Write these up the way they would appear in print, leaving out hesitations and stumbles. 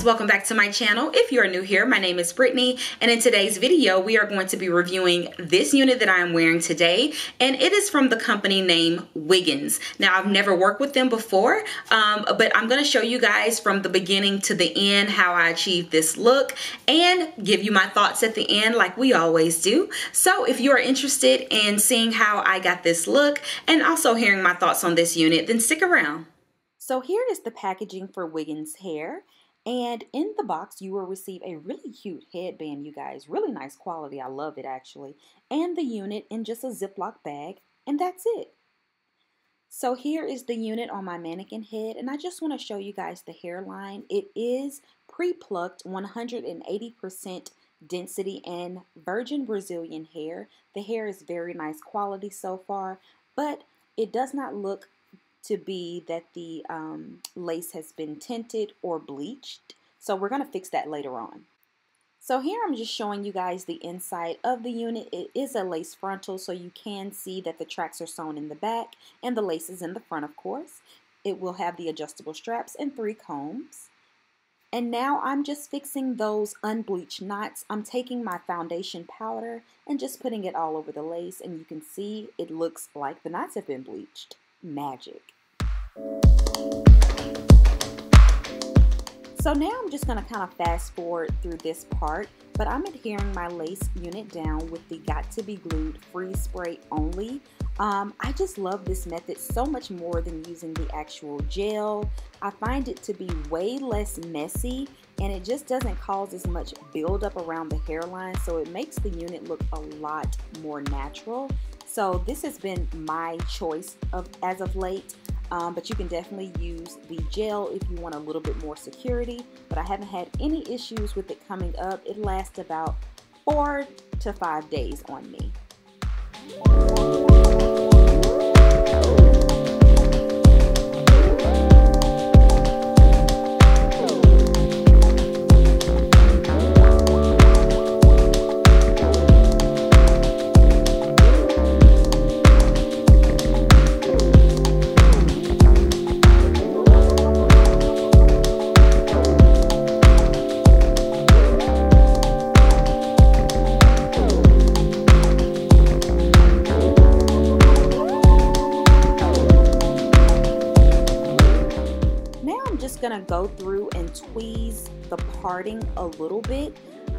welcome back to my channel. If you are new here, my name is Brittany, and in today's video we are going to be reviewing this unit that I am wearing today, and it is from the company name Wiggins. Now, I've never worked with them before, but I'm going to show you guys from the beginning to the end how I achieved this look and give you my thoughts at the end like we always do. So if you are interested in seeing how I got this look and also hearing my thoughts on this unit, then stick around. So here is the packaging for Wiggins hair, and in the box you will receive a really cute headband, you guys. Really nice quality. I love it actually. And the unit in just a Ziploc bag, and that's it. So here is the unit on my mannequin head, and I just want to show you guys the hairline. It is pre-plucked 180% density and virgin Brazilian hair. The hair is very nice quality so far, but it does not look to be that the lace has been tinted or bleached. So we're going to fix that later on. So here I'm just showing you guys the inside of the unit. It is a lace frontal, so you can see that the tracks are sewn in the back and the lace is in the front, of course. It will have the adjustable straps and 3 combs. And now I'm just fixing those unbleached knots. I'm taking my foundation powder and just putting it all over the lace, and you can see it looks like the knots have been bleached. Magic. So now I'm just going to kind of fast forward through this part, but I'm adhering my lace unit down with the Got to Be Glued Freeze Spray only. I just love this method so much more than using the actual gel. I find it to be way less messy, and it just doesn't cause as much buildup around the hairline, so it makes the unit look a lot more natural. So this has been my choice as of late. But you can definitely use the gel if you want a little bit more security, but I haven't had any issues with it coming up. It lasts about 4 to 5 days on me. Gonna go through and tweeze the parting a little bit.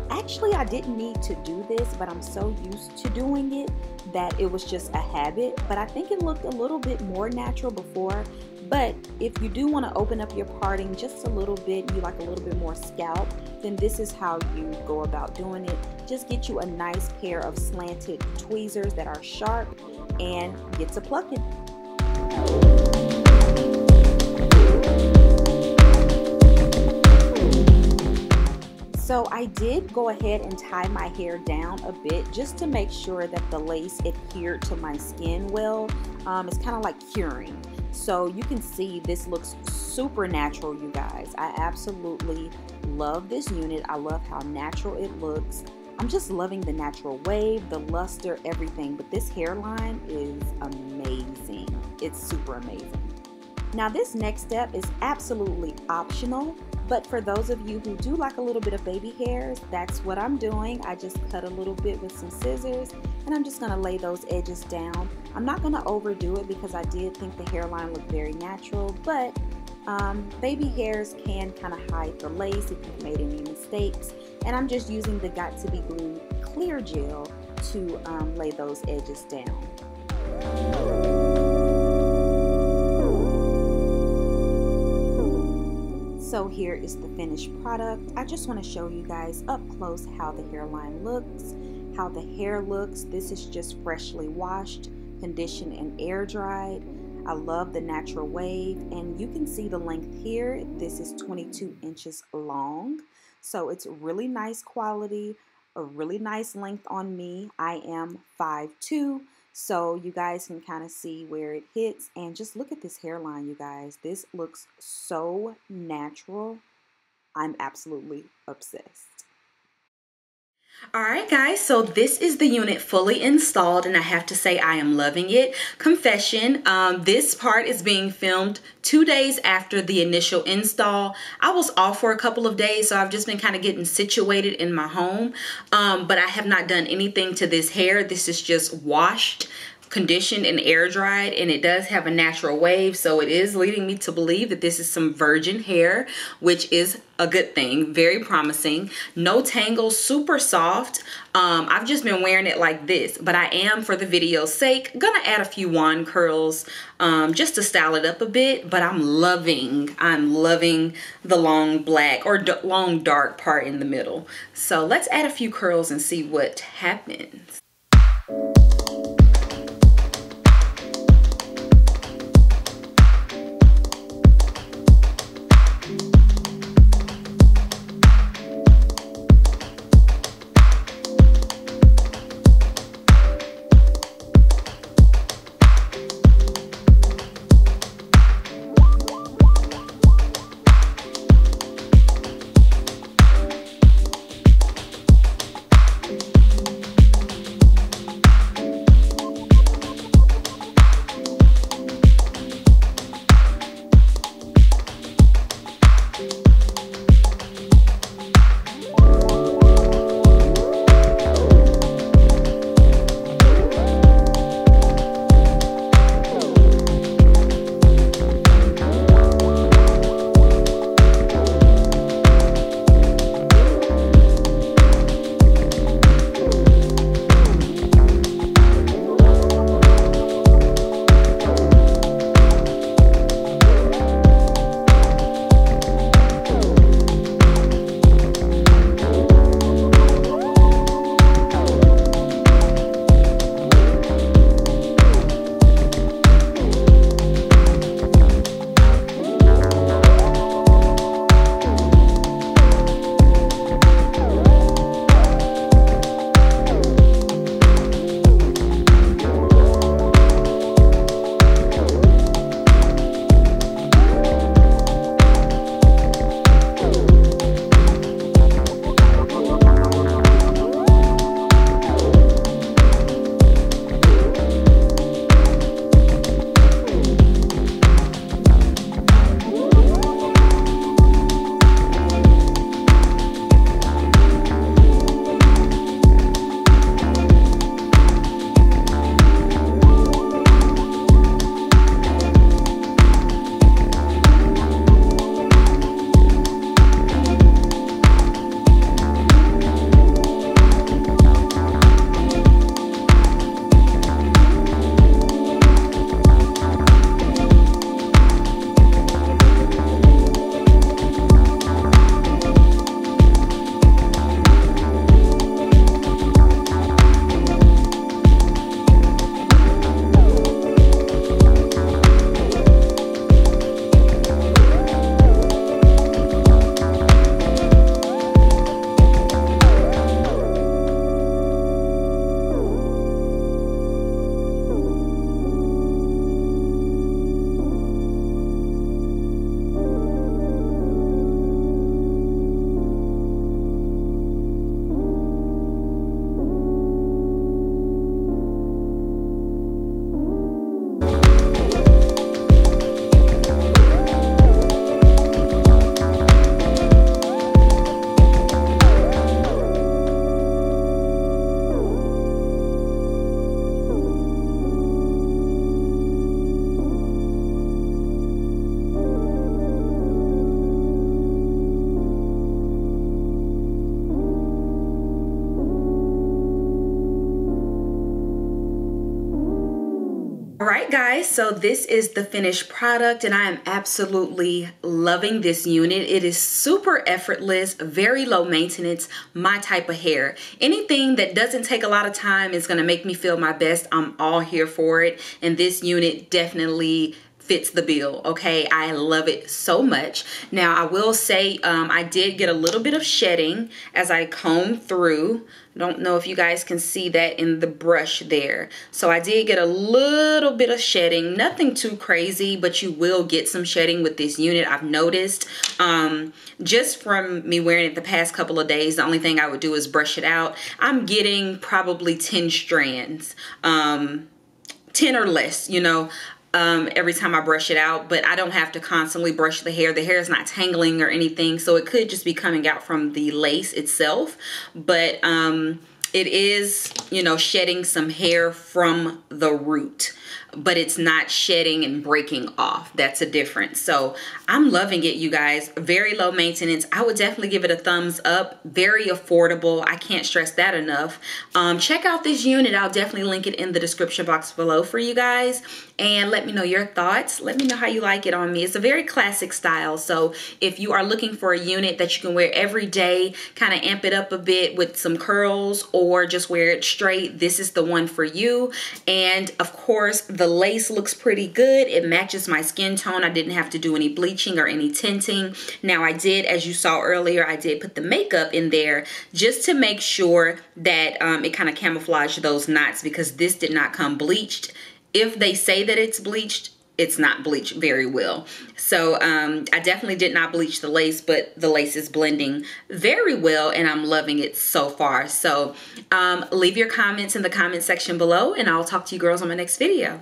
Actually, I didn't need to do this, but I'm so used to doing it that it was just a habit. But I think it looked a little bit more natural before. But if you do want to open up your parting just a little bit, you like a little bit more scalp, then this is how you go about doing it. Just get you a nice pair of slanted tweezers that are sharp and get to plucking. So I did go ahead and tie my hair down a bit just to make sure that the lace adhered to my skin well. It's kind of like curing. So you can see this looks super natural, you guys. I absolutely love this unit. I love how natural it looks. I'm just loving the natural wave, the luster, everything. But this hairline is amazing. It's super amazing. Now this next step is absolutely optional. But for those of you who do like a little bit of baby hairs, that's what I'm doing. I just cut a little bit with some scissors, and I'm just gonna lay those edges down. I'm not gonna overdo it because I did think the hairline looked very natural, but baby hairs can kind of hide the lace if you've made any mistakes. And I'm just using the Got to Be Glued clear gel to lay those edges down. So here is the finished product. I just want to show you guys up close how the hairline looks, how the hair looks. This is just freshly washed, conditioned, and air dried. I love the natural wave, and you can see the length here. This is 22 inches long. So it's really nice quality, a really nice length on me. I am 5'2". So you guys can kind of see where it hits, and just look at this hairline, you guys. This looks so natural. I'm absolutely obsessed. Alright guys, so this is the unit fully installed and I have to say I am loving it. Confession, this part is being filmed 2 days after the initial install. I was off for a couple of days, so I've just been kind of getting situated in my home, but I have not done anything to this hair. This is just washed, conditioned, and air dried, and it does have a natural wave, so it is leading me to believe that this is some virgin hair, which is a good thing. Very promising. No tangles, super soft. I've just been wearing it like this, but I am, for the video's sake, gonna add a few wand curls just to style it up a bit. But I'm loving the long black or long dark part in the middle. So let's add a few curls and see what happens. Alright guys, so this is the finished product and I am absolutely loving this unit. It is super effortless, very low maintenance, my type of hair. Anything that doesn't take a lot of time is going to make me feel my best. I'm all here for it, and this unit definitely fits the bill. Okay, I love it so much. Now I will say I did get a little bit of shedding as I combed through. Don't know if you guys can see that in the brush there. So I did get a little bit of shedding, nothing too crazy, but you will get some shedding with this unit, I've noticed. Just from me wearing it the past couple of days, the only thing I would do is brush it out. I'm getting probably 10 strands, 10 or less, you know, every time I brush it out, but I don't have to constantly brush the hair. The hair is not tangling or anything, so it could just be coming out from the lace itself. But it is, you know, shedding some hair from the root, but it's not shedding and breaking off. That's a difference. So I'm loving it, you guys. Very low maintenance. I would definitely give it a thumbs up. Very affordable. I can't stress that enough. Check out this unit. I'll definitely link it in the description box below for you guys. And let me know your thoughts. Let me know how you like it on me. It's a very classic style. So if you are looking for a unit that you can wear every day, kind of amp it up a bit with some curls or just wear it straight, this is the one for you. And of course, the lace looks pretty good. It matches my skin tone. I didn't have to do any bleaching or any tinting. Now I did, as you saw earlier, I did put the makeup in there just to make sure that it kind of camouflaged those knots, because this did not come bleached. If they say that it's bleached, it's not bleached very well. So I definitely did not bleach the lace, but the lace is blending very well and I'm loving it so far. So leave your comments in the comment section below and I'll talk to you girls on my next video.